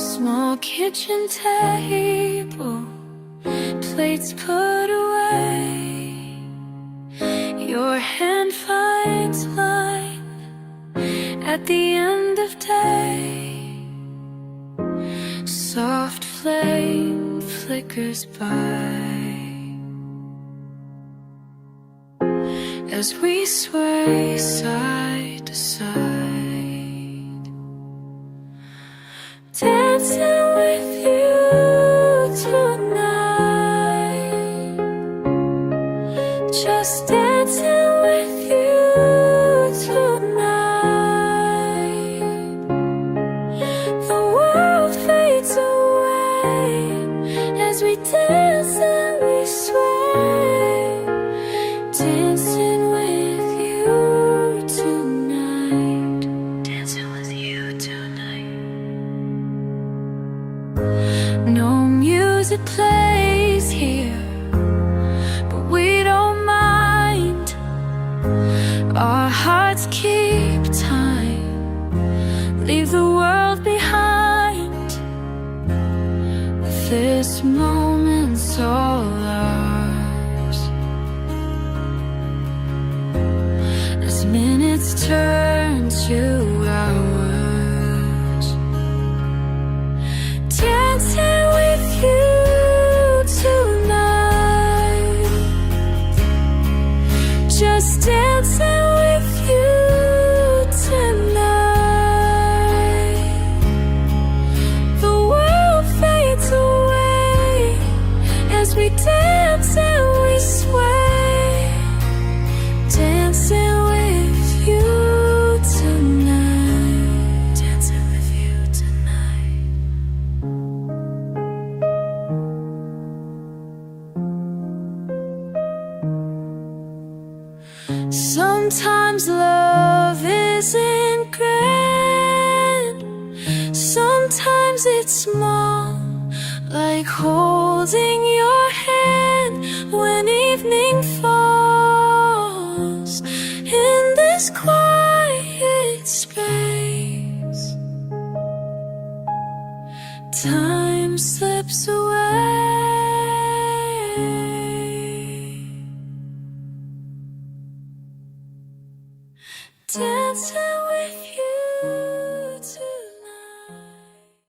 Small kitchen table, plates put away. Your hand finds mine at the end of day. Soft flame flickers by as we sway side to side, dancing with you tonight, just dancing with you tonight. The world fades away as we dance and we sway, dancing with you tonight, dancing with you tonight. No music plays here, but we don't mind. Our hearts keep time, leave the world behind. This moment's all ours, as minutes turn to hours, dancing with you tonight, just dancing with you tonight. The world fades away as we dance and we sway, dancing with you tonight, dancing with you tonight. Sometimes love isn't grand, sometimes it's small, like holding your hand when evening falls in this quiet space. Time slips away